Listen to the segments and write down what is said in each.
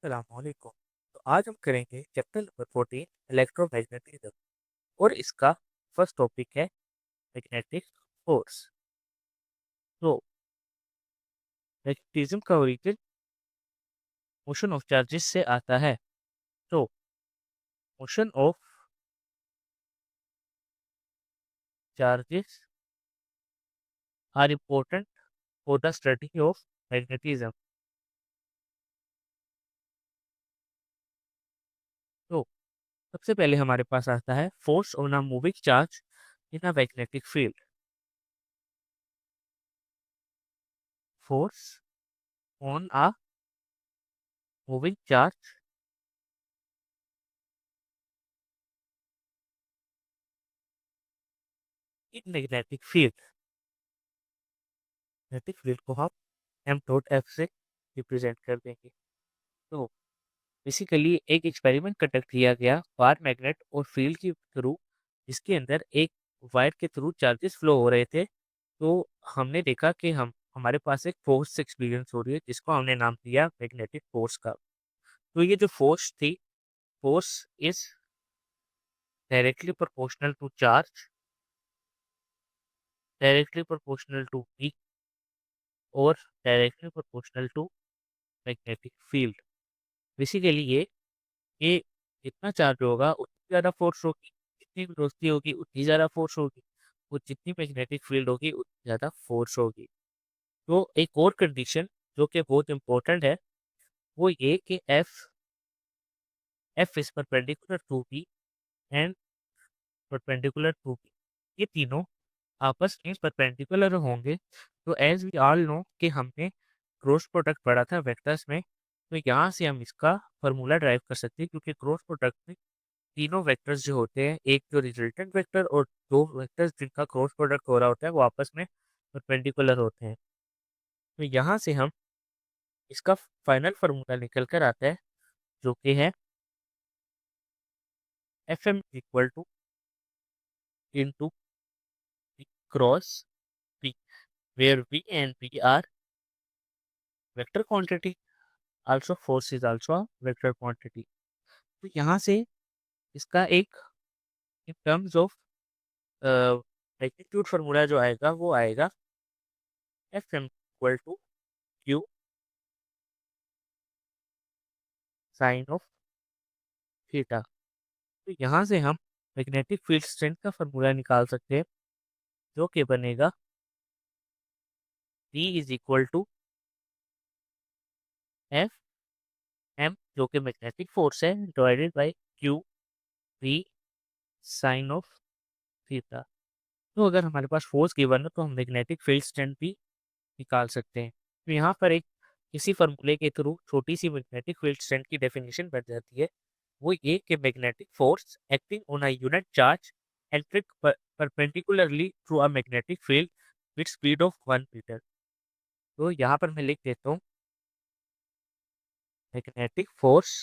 अस्सलामुअलैकुम। तो आज हम करेंगे चैप्टर नंबर 14 इलेक्ट्रोमैग्नेटिज्म और इसका फर्स्ट टॉपिक है मैग्नेटिक फोर्स। तो मैग्नेटिज्म का ओरिजिन मोशन ऑफ चार्जेस से आता है। तो motion of charges are important for the study of magnetism. तो सबसे पहले हमारे पास आता है force on a moving charge in a magnetic field. Force on a moving charge in magnetic field. मैग्नेटिक फील्ड को हम एम डॉट एफ से रिप्रेजेंट कर देंगे। तो बेसिकली एक एक्सपेरिमेंट कंडक्ट किया गया वायर मैग्नेट और फील्ड के थ्रू, जिसके अंदर एक वायर के थ्रू चार्जेस फ्लो हो रहे थे। तो हमने देखा कि हम हमारे पास एक फोर्स एक्सपीरियंस हो रही है, जिसको हमने नाम दिया मैग्नेटिक फोर्स का। तो ये जो फोर्स थी, force is directly proportional to charge, directly proportional to e और directly proportional to magnetic field. Basically ये जितना चार्ज होगा उतनी ज़्यादा फोर्स होगी, जितनी वेलोसिटी होगी उतनी ज़्यादा फोर्स होगी, और जितनी मैग्नेटिक फील्ड होगी उतनी ज़्यादा फोर्स होगी। तो एक और कंडीशन जो कि बहुत इंपॉर्टेंट है, वो ये कि F is perpendicular to B and perpendicular to B, ये तीनों आपस में परपेंडिकुलर होंगे। तो एज वी ऑल नो कि हमने क्रॉस प्रोडक्ट पढ़ा था वेक्टर्स में, तो यहाँ से हम इसका फॉर्मूला ड्राइव कर सकते हैं, क्योंकि क्रॉस प्रोडक्ट में तीनों वेक्टर्स जो होते हैं, एक जो रिजल्टेंट वेक्टर और दो वेक्टर्स जिनका क्रॉस प्रोडक्ट हो रहा होता है, वो आपस में परपेंडिकुलर होते हैं। तो यहाँ से हम इसका फाइनल फार्मूला निकल कर आता है, जो कि है F M equal to into cross P, where V and P are vector quantity, also force is also vector quantity. तो यहाँ से इसका एक in terms of magnitude formula जो आएगा वो आएगा F M equal to Q sine of theta. तो यहाँ से हम मैग्नेटिक फील्ड स्ट्रेंथ का फार्मूला निकाल सकते हैं, जो कि बनेगा D is equal to F M, जो कि मैग्नेटिक फोर्स है, divided by Q V sine of theta. तो अगर हमारे पास फोर्स गिवन है तो हम मैग्नेटिक फील्ड स्ट्रेंथ भी निकाल सकते हैं। तो यहाँ पर एक किसी फार्मूले के थ्रू छोटी सी मैग्नेटिक फील्ड स्ट्रेंथ की डेफिनेशन बन जाती है। वो ये कि magnetic force acting on a unit charge electric perpendicularly through a magnetic field with speed of 1 metre. तो यहाँ पर मैं लिख देता हूँ magnetic force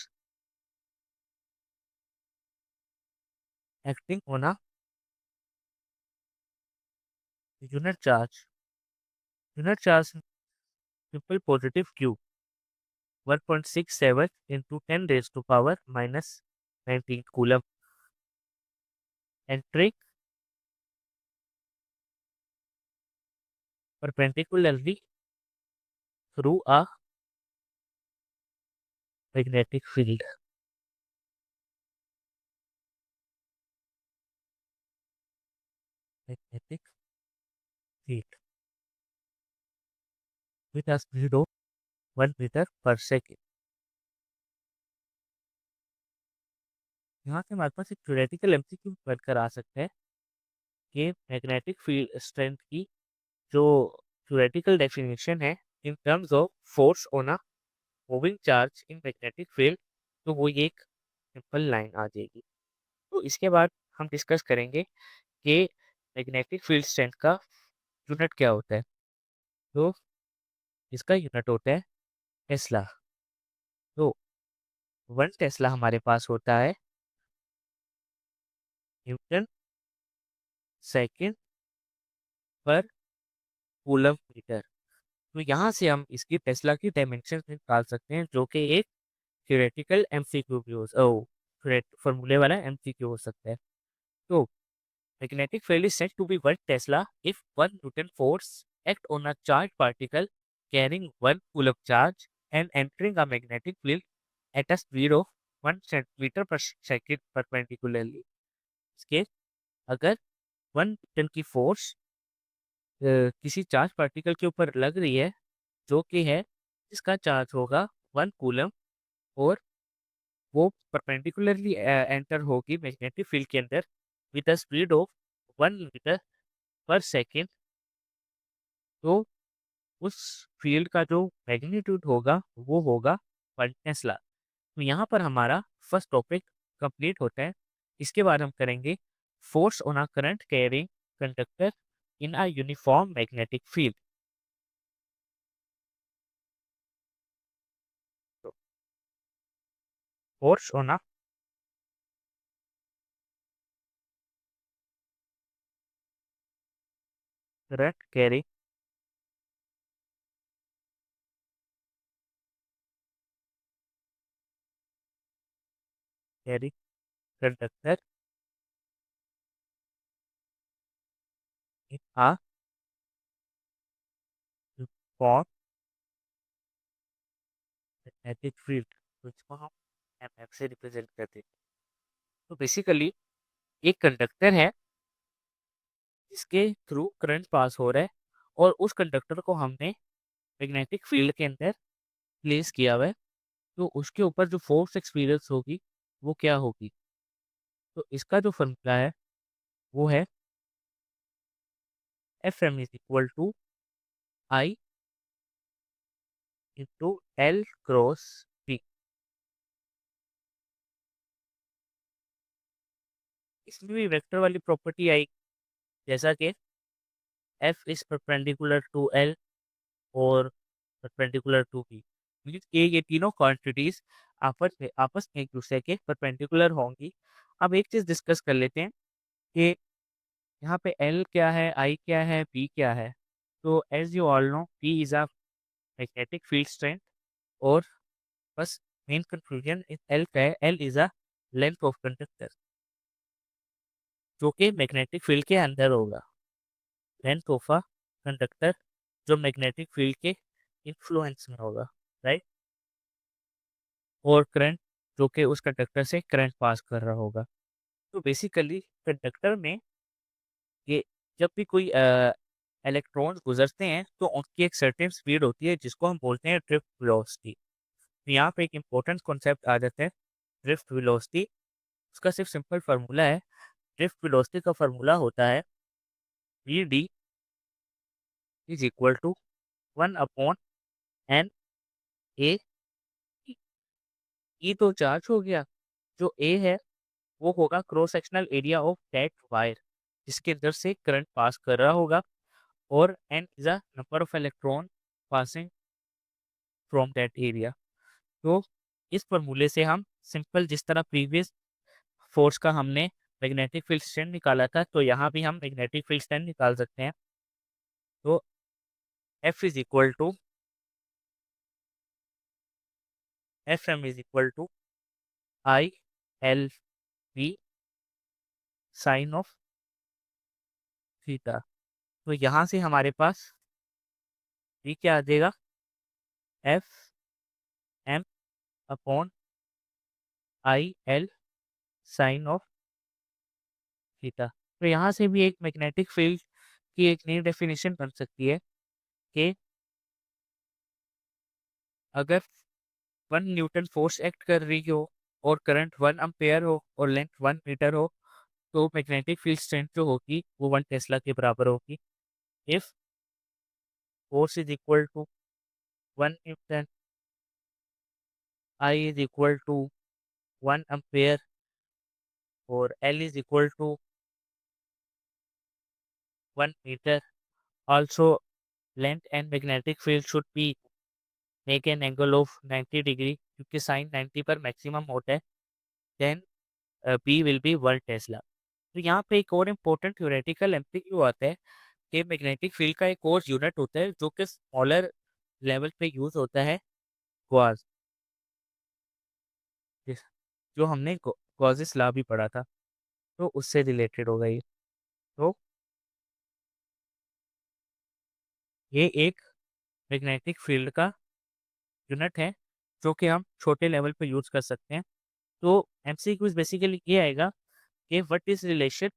acting on a unit charge simple positive Q 1.67 into 10 raised to power - 19 coulomb entering perpendicularly through a magnetic field। Magnetic field with a speed of 1 metre पर second. यहाँ से हमारे पास एक थ्योरेटिकल एमसीक्यू बनकर आ सकता है कि magnetic field strength की जो थ्योरेटिकल डेफिनेशन है इन terms of force on a moving charge in magnetic field, तो वो ये एक सिंपल लाइन आ जाएगी। तो इसके बाद हम डिस्कस करेंगे कि मैग्नेटिक फील्ड स्ट्रेंथ का यूनिट क्या होता है। तो इसका यूनिट होता है टेस्ला। तो 1 टेस्ला हमारे पास होता है न्यूटन सेकेंड पर कूलम मीटर। तो यहाँ से हम इसकी टेस्ला की डायमेंशन निकाल सकते हैं, जो कि एक थ्योरेटिकल एमसीक्यू भी फॉर्मूले वाला एमसीक्यू हो सकता है। तो magnetic field is said to be 1 Tesla if 1 Newton force act on a charged particle carrying 1 coulomb charge and entering a magnetic field at a speed of 1 centimeter per second perpendicularly. इसके अगर 1 Newton की force किसी charge particle के ऊपर लग रही है जो कि है जिसका चार्ज होगा 1 कूलम और वो परपेंडिकुलरली एंटर होगी मैग्नेटिक फील्ड के अंदर with the speed of 1 metre पर सेकेंड, तो उस फील्ड का जो मैग्नीट्यूड होगा वो होगा 1 टेस्ला। तो यहाँ पर हमारा फर्स्ट टॉपिक कंप्लीट होता है। इसके बाद हम करेंगे force on a current carrying conductor in a uniform magnetic field. तो force on a current carrying conductor in a uniform magnetic field, तो इसको हम एमएफ से रिप्रेजेंट करते हैं। तो बेसिकली एक कंडक्टर है जिसके थ्रू करंट पास हो रहा है और उस कंडक्टर को हमने मैग्नेटिक फील्ड के अंदर प्लेस किया हुआ है, तो उसके ऊपर जो फोर्स एक्सपीरियंस होगी वो क्या होगी। तो इसका जो फॉर्मूला है वो है F M is equal to I into L cross P. इसमें भी वेक्टर वाली प्रॉपर्टी आई, जैसा कि F is perpendicular to L और परपेंडिकुलर टू पी, मीन्स के ये तीनों क्वांटिटीज आपस में एक दूसरे के परपेंडिकुलर होंगी। अब एक चीज डिस्कस कर लेते हैं कि यहाँ पे एल क्या है, आई क्या है, पी क्या है। तो as you all know P is a magnetic field strength, और बस मेन कंक्लूजन इस एल का है, L is a length of conductor जो कि मैग्नेटिक फील्ड के अंदर होगा। लेंथ ऑफ अ कंडक्टर जो मैग्नेटिक फील्ड के इन्फ्लुएंस में होगा, राइट। और करंट जो कि उस कंडक्टर से करंट पास कर रहा होगा। तो बेसिकली कंडक्टर में ये जब भी कोई इलेक्ट्रॉन्स गुजरते हैं तो उनकी एक सर्टेन स्पीड होती है जिसको हम बोलते हैं ड्रिफ्ट वेलोसिटी। तो यहाँ पे एक इम्पोर्टेंट कॉन्सेप्ट आ जाता है ड्रिफ्ट वेलोसिटी। उसका सिर्फ सिंपल फार्मूला है, ड्रिफ्ट वेलोसिटी का फार्मूला होता है V D is equal to 1/n A. E तो चार्ज हो गया, जो ए है वो होगा cross sectional area of that wire जिसके अंदर से करंट पास कर रहा होगा, और n is a number of electron passing from that area. तो इस फॉर्मूले से हम सिंपल जिस तरह प्रीवियस फोर्स का हमने मैग्नेटिक फील्ड स्ट्रेंथ निकाला था, तो यहाँ भी हम मैग्नेटिक फील्ड स्ट्रेंथ निकाल सकते हैं। तो F is equal to F M is equal to I L V sine of theta. तो यहाँ से हमारे पास ये क्या आ जाएगा, F M upon I L sine of theta. तो यहाँ से भी एक मैग्नेटिक फील्ड की एक नई डेफिनेशन बन सकती है कि अगर 1 न्यूटन फोर्स एक्ट कर रही हो और करंट 1 एम्पेयर हो और लेंथ 1 मीटर हो, तो मैग्नेटिक फील्ड स्ट्रेंथ जो होगी वो 1 टेस्ला के बराबर होगी। If force is equal to 1 newton, I is equal to 1 ampere और L is equal to 1 metre, also length and magnetic field should be make an angle of 90 degree क्योंकि sine 90 पर maximum होता है, then B will be 1 tesla. तो यहाँ पे एक और इम्पोर्टेंट थ्योरेटिकल एमसीक्यू आता है कि मैग्नेटिक फील्ड का एक और यूनिट होता है जो कि स्मॉलर लेवल पे यूज होता है, क्वार्ट्ज। जिस जो हमने गॉसेस लॉ भी पढ़ा था, तो उससे रिलेटेड होगा ये। तो ये एक मैग्नेटिक फील्ड का यूनिट है, जो कि हम छोटे लेवल पे यूज़ कर सकते हैं। तो एमसीक्यूज़ बेसिकली ये आएगा कि what is relation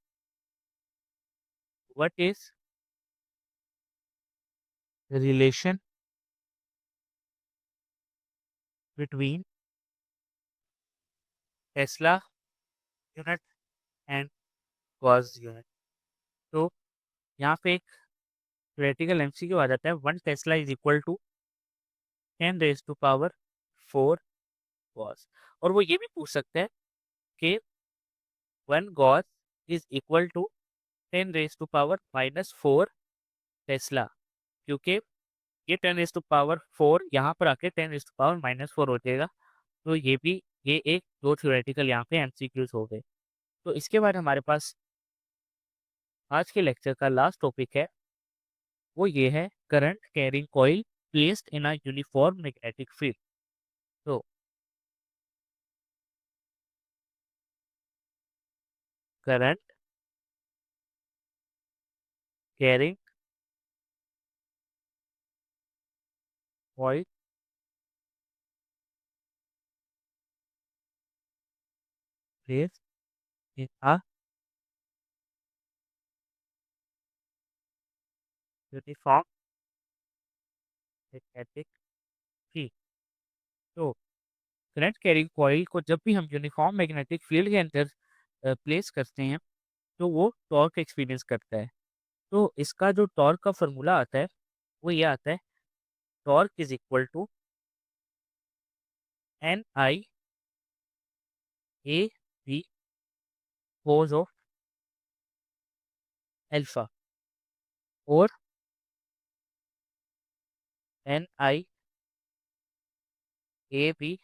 between Tesla unit and Gauss unit. तो यहाँ पे एक थ्योरेटिकल एमसीक्यू आ जाता है, 1 tesla is equal to 10 raise to power 4 gauss. और वो ये भी पूछ सकता है कि 1 gauss is equal to 10 raise to power -4 tesla, क्योंकि ये 10 रेज़ टू पावर 4 यहाँ पर आके 10 रेज़ टू पावर -4 हो जाएगा। तो ये एक 2 थ्योरेटिकल यहाँ पे एमसीक्यूज़ हो गए। तो इसके बाद हमारे पास आज के लेक्चर का लास्ट टॉपिक है, वो ये है current carrying coil placed in a uniform magnetic field. तो current carrying coil placed in a uniform magnetic field. तो करंट कैरिंग कॉइल को जब भी हम यूनिफॉर्म मैग्नेटिक फील्ड के अंदर प्लेस करते हैं, तो वो टॉर्क एक्सपीरियंस करता है। तो इसका जो टॉर्क का फ़ॉर्मूला आता है, वो ये आता है, torque is equal to NI AB cos of alpha, और NI AB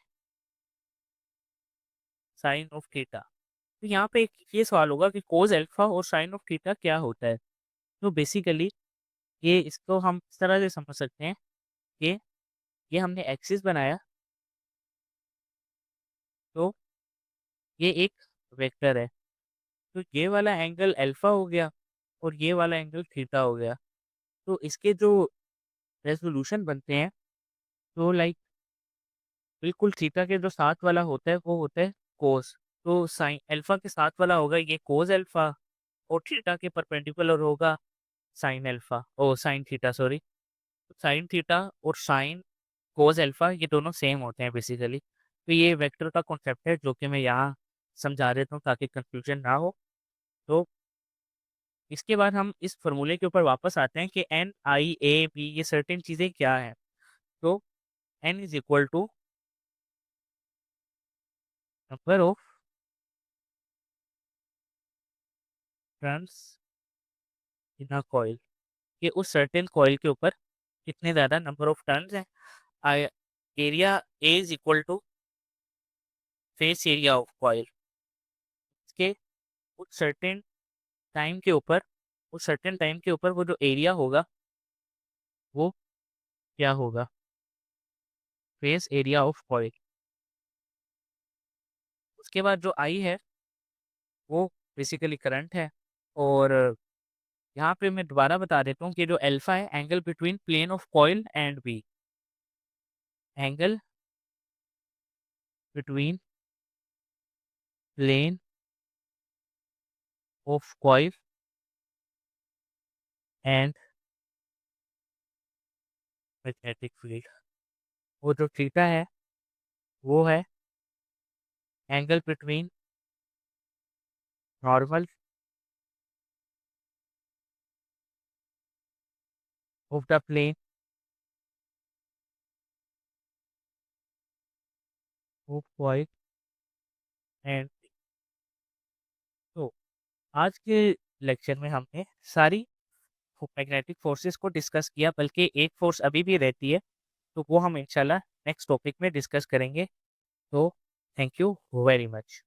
sine of theta. तो यहाँ पे एक ये सवाल होगा कि कोस अल्फा और साइन ऑफ थीटा क्या होता है? तो बेसिकली ये इसको हम इस तरह से समझ सकते हैं कि ये हमने एक्सिस बनाया, तो ये एक वेक्टर है। तो ये वाला एंगल अल्फा हो गया और ये वाला एंगल थीटा हो गया। तो इसके जो रेज़ोल्यूशन बनते हैं, तो लाइक बिल्कुल थीटा के जो साथ वाला होता है वो होता है कोस। तो साइन अल्फा के साथ वाला होगा ये कोस अल्फा, और थीटा के परपेंडिकुलर होगा sine alpha, oh sine theta sorry. Sine theta और साइन कोस अल्फा ये दोनों सेम होते हैं बेसिकली। तो ये वेक्टर का कॉन्सेप्ट है जो कि मैं यहाँ समझा देता हूँ ताकि कंफ्यूजन ना हो। तो इसके बाद हम इस फॉर्मूले के ऊपर वापस आते हैं कि एन आई ए बी ये सर्टेन चीज़ें क्या हैं। तो N is equal to number of turns in a coil, कि उस सर्टेन कॉइल के ऊपर कितने ज़्यादा नंबर ऑफ टर्न्स हैं। I area A is equal to face area of coil. इसके उस सर्टेन टाइम के ऊपर उस सर्टेन टाइम के ऊपर वो जो एरिया होगा वो क्या होगा, फेस एरिया ऑफ कॉइल। उसके बाद जो आई है वो बेसिकली करंट है। और यहाँ पे मैं दोबारा बता देता हूँ कि जो अल्फा है, angle between plane of coil and B, angle between plane of coil and magnetic field. वो जो थीटा है वो है angle between normal of the plane of coil and. तो आज के लेक्चर में हमने सारी मैग्नेटिक फोर्सेस को डिस्कस किया, बल्कि एक फोर्स अभी भी रहती है, तो वो हम इंशाल्लाह नेक्स्ट टॉपिक में डिस्कस करेंगे। तो थैंक यू वेरी मच।